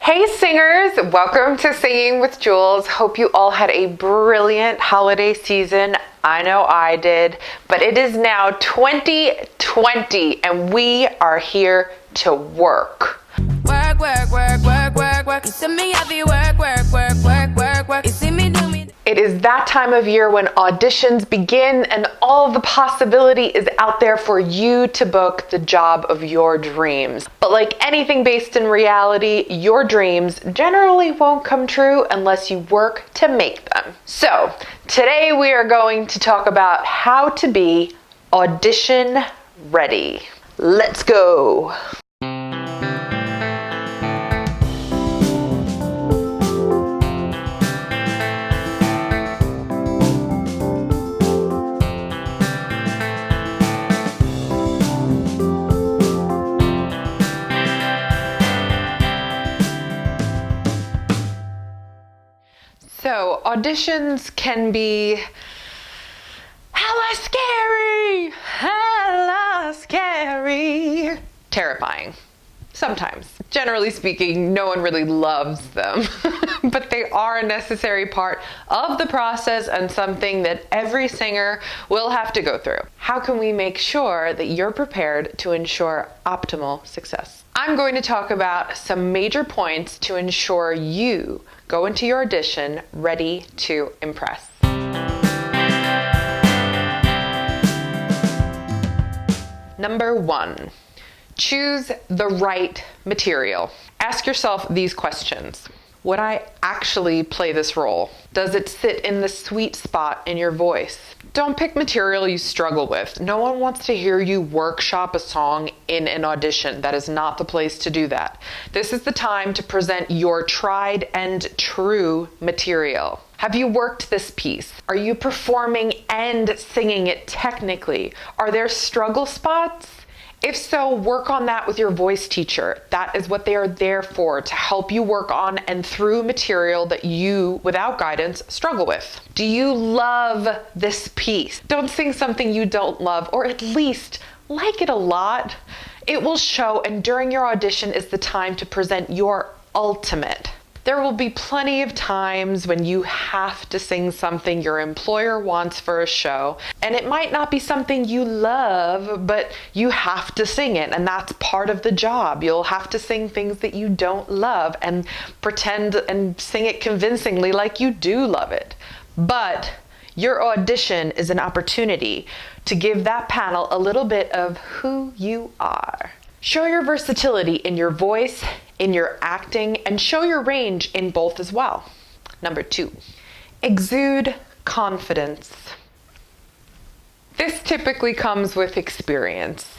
Hey singers, welcome to Singing with Jules. Hope you all had a brilliant holiday season. I know I did, but it is now 2020 and we are here to work. Work, work, work, work, work, work. You see me heavy work, work, work, work, work, work. You see me do me. It is that time of year when auditions begin and all the possibility is out there for you to book the job of your dreams. But like anything based in reality, your dreams generally won't come true unless you work to make them. So today we are going to talk about how to be audition ready. Let's go. So auditions can be hella scary, terrifying. Sometimes. Generally speaking, no one really loves them, but they are a necessary part of the process and something that every singer will have to go through. How can we make sure that you're prepared to ensure optimal success? I'm going to talk about some major points to ensure you go into your audition ready to impress. Number 1, choose the right material. Ask yourself these questions. Would I actually play this role? Does it sit in the sweet spot in your voice? Don't pick material you struggle with. No one wants to hear you workshop a song in an audition. That is not the place to do that. This is the time to present your tried and true material. Have you worked this piece? Are you performing and singing it technically? Are there struggle spots? If so, work on that with your voice teacher. That is what they are there for, to help you work on and through material that you, without guidance, struggle with. Do you love this piece? Don't sing something you don't love, or at least like it a lot. It will show, and during your audition is the time to present your ultimate. There will be plenty of times when you have to sing something your employer wants for a show, and it might not be something you love, but you have to sing it, and that's part of the job. You'll have to sing things that you don't love and pretend and sing it convincingly like you do love it. But your audition is an opportunity to give that panel a little bit of who you are. Show your versatility in your voice, in your acting, and show your range in both as well. Number 2, exude confidence. This typically comes with experience,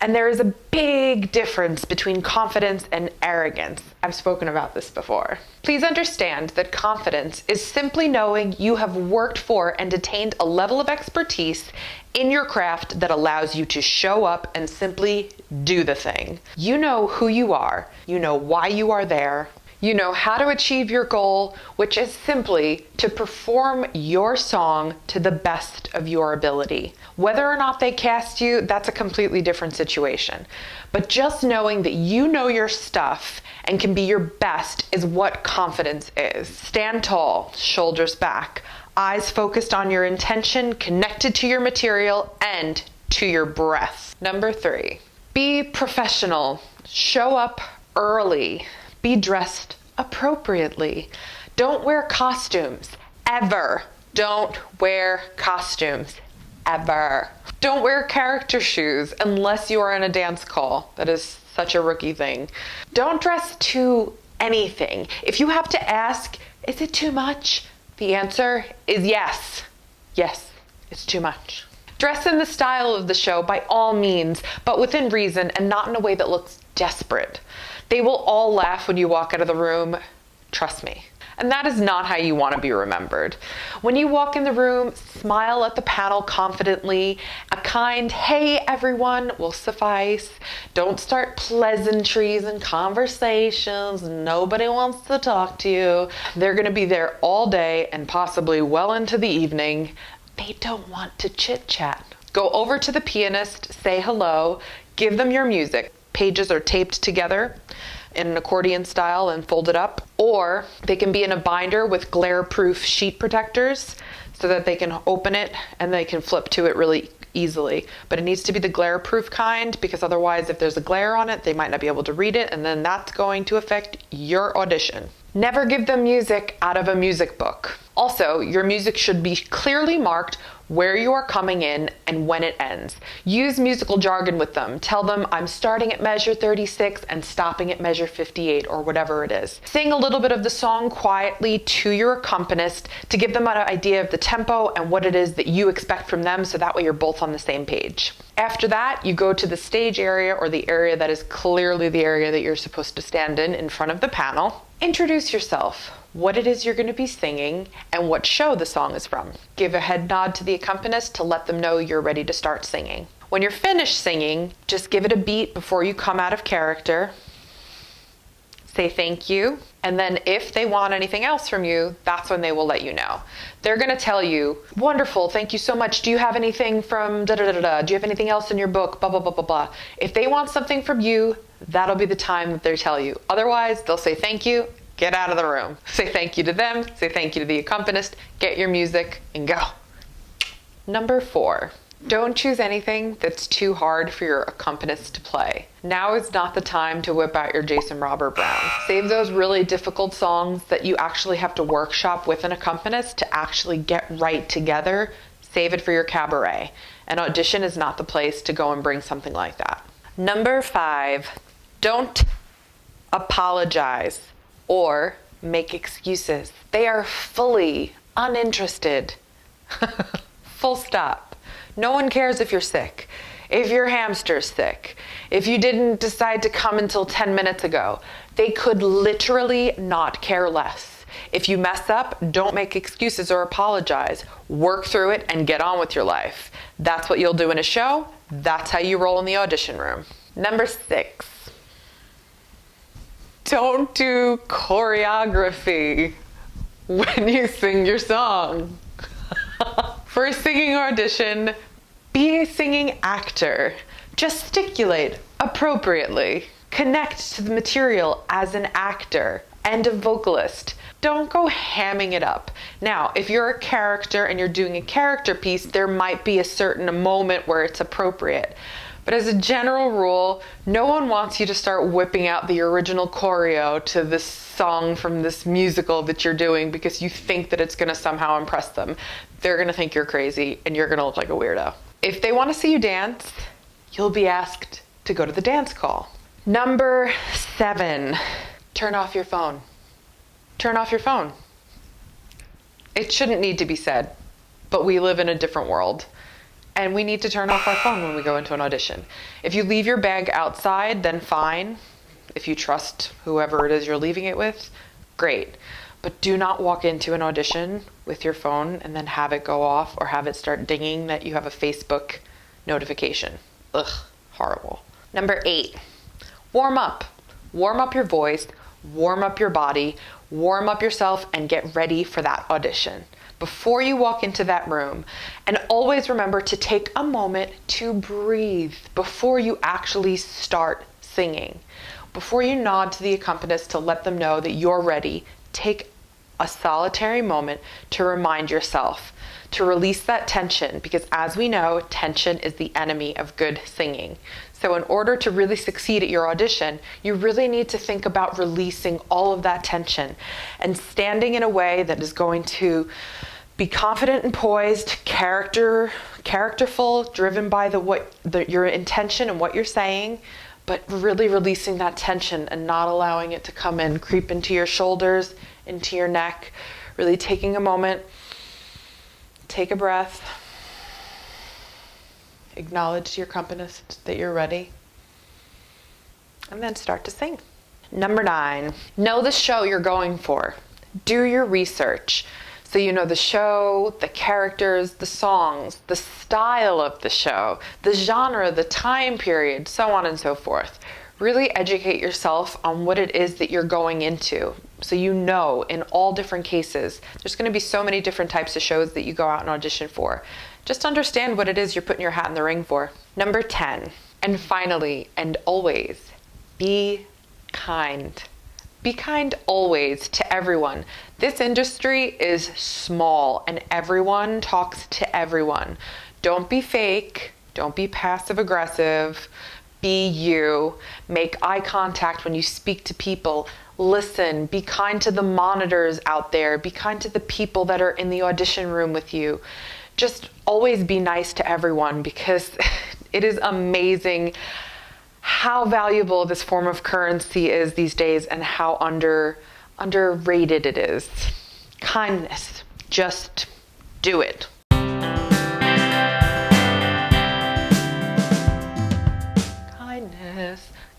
and there is a big difference between confidence and arrogance. I've spoken about this before. Please understand that confidence is simply knowing you have worked for and attained a level of expertise in your craft that allows you to show up and simply do the thing. You know who you are, you know why you are there, you know how to achieve your goal, which is simply to perform your song to the best of your ability. Whether or not they cast you, that's a completely different situation. But just knowing that you know your stuff and can be your best is what confidence is. Stand tall, shoulders back, eyes focused on your intention, connected to your material and to your breath. Number 3, be professional. Show up early. Be dressed appropriately. Don't wear costumes, ever. Don't wear costumes, ever. Don't wear character shoes unless you are in a dance call. That is such a rookie thing. Don't dress to anything. If you have to ask, is it too much? The answer is yes. Yes, it's too much. Dress in the style of the show by all means, but within reason and not in a way that looks desperate. They will all laugh when you walk out of the room, trust me. And that is not how you want to be remembered. When you walk in the room, smile at the panel confidently. A kind, hey everyone will suffice. Don't start pleasantries and conversations. Nobody wants to talk to you. They're going to be there all day and possibly well into the evening. They don't want to chit chat. Go over to the pianist, say hello, give them your music. Pages are taped together. in an accordion style and folded up, or they can be in a binder with glare-proof sheet protectors so that they can open it and they can flip to it really easily. But it needs to be the glare-proof kind, because otherwise if there's a glare on it, they might not be able to read it, and then that's going to affect your audition. Never give them music out of a music book. Also, your music should be clearly marked where you are coming in and when it ends. Use musical jargon with them. Tell them, I'm starting at measure 36 and stopping at measure 58, or whatever it is. Sing a little bit of the song quietly to your accompanist to give them an idea of the tempo and what it is that you expect from them, so that way you're both on the same page. After that, you go to the stage area, or the area that is clearly the area that you're supposed to stand in front of the panel. Introduce yourself, what it is you're going to be singing, and what show the song is from. Give a head nod to the accompanist to let them know you're ready to start singing. When you're finished singing, just give it a beat before you come out of character. Say thank you, and then if they want anything else from you, that's when they will let you know. They're going to tell you, wonderful, thank you so much. Do you have anything from da-da-da-da? Do you have anything else in your book? Blah, blah, blah, blah, blah. If they want something from you, that'll be the time that they tell you. Otherwise, they'll say thank you, get out of the room. Say thank you to them, say thank you to the accompanist, get your music, and go. Number 4. Don't choose anything that's too hard for your accompanist to play. Now is not the time to whip out your Jason Robert Brown. Save those really difficult songs that you actually have to workshop with an accompanist to actually get right together. Save it for your cabaret. An audition is not the place to go and bring something like that. Number 5, don't apologize or make excuses. They are fully uninterested. Full stop. No one cares if you're sick, if your hamster's sick, if you didn't decide to come until 10 minutes ago. They could literally not care less. If you mess up, don't make excuses or apologize. Work through it and get on with your life. That's what you'll do in a show. That's how you roll in the audition room. Number 6. Don't do choreography when you sing your song. For a singing audition, be a singing actor. Gesticulate appropriately. Connect to the material as an actor and a vocalist. Don't go hamming it up. Now, if you're a character and you're doing a character piece, there might be a certain moment where it's appropriate. But as a general rule, no one wants you to start whipping out the original choreo to this song from this musical that you're doing because you think that it's going to somehow impress them. They're going to think you're crazy and you're going to look like a weirdo. If they want to see you dance, you'll be asked to go to the dance call. Number 7, turn off your phone. Turn off your phone. It shouldn't need to be said, but we live in a different world. And we need to turn off our phone when we go into an audition. If you leave your bag outside, then fine. If you trust whoever it is you're leaving it with, great. But do not walk into an audition with your phone and then have it go off or have it start dinging that you have a Facebook notification. Ugh, horrible. Number 8, warm up. Warm up your voice, warm up your body, warm up yourself, and get ready for that audition before you walk into that room. And always remember to take a moment to breathe before you actually start singing. Before you nod to the accompanist to let them know that you're ready, take a solitary moment to remind yourself to release that tension, because as we know, tension is the enemy of good singing. So in order to really succeed at your audition, you really need to think about releasing all of that tension and standing in a way that is going to be confident and poised, characterful, driven by your intention and what you're saying, but really releasing that tension and not allowing it to come in, creep into your shoulders, into your neck. Really taking a moment, take a breath, acknowledge to your accompanist that you're ready, and then start to sing. Number 9, know the show you're going for. Do your research. So you know the show, the characters, the songs, the style of the show, the genre, the time period, so on and so forth. Really educate yourself on what it is that you're going into. So you know in all different cases, there's going to be so many different types of shows that you go out and audition for. Just understand what it is you're putting your hat in the ring for. Number 10, and finally and always, be kind. Be kind always to everyone. This industry is small and everyone talks to everyone. Don't be fake. Don't be passive aggressive. Be you. Make eye contact when you speak to people. Listen. Be kind to the monitors out there. Be kind to the people that are in the audition room with you. Just always be nice to everyone, because it is amazing how valuable this form of currency is these days and how underrated it is. Kindness. Just do it.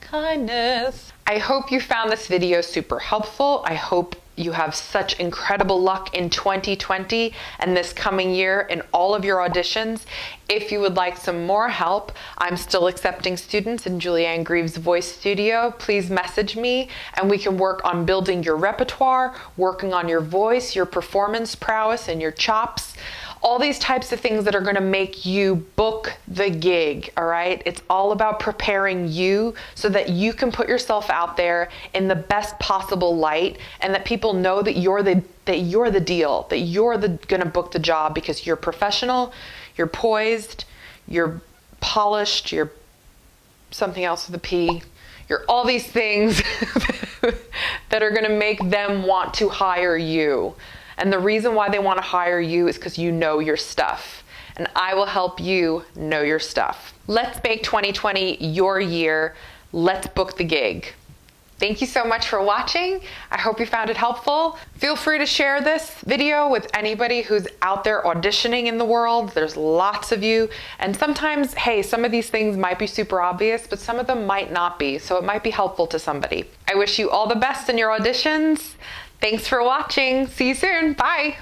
Kindness. I hope you found this video super helpful. I hope you have such incredible luck in 2020 and this coming year in all of your auditions. If you would like some more help, I'm still accepting students in Julianne Greaves' voice studio. Please message me and we can work on building your repertoire, working on your voice, your performance prowess, and your chops. All these types of things that are going to make you book the gig, all right? It's all about preparing you so that you can put yourself out there in the best possible light, and that people know that you're the deal, that you're going to book the job because you're professional, you're poised, you're polished, you're something else with a P. You're all these things that are going to make them want to hire you. And the reason why they want to hire you is because you know your stuff. And I will help you know your stuff. Let's make 2020 your year. Let's book the gig. Thank you so much for watching. I hope you found it helpful. Feel free to share this video with anybody who's out there auditioning in the world. There's lots of you. And sometimes, hey, some of these things might be super obvious, but some of them might not be. So it might be helpful to somebody. I wish you all the best in your auditions. Thanks for watching. See you soon. Bye.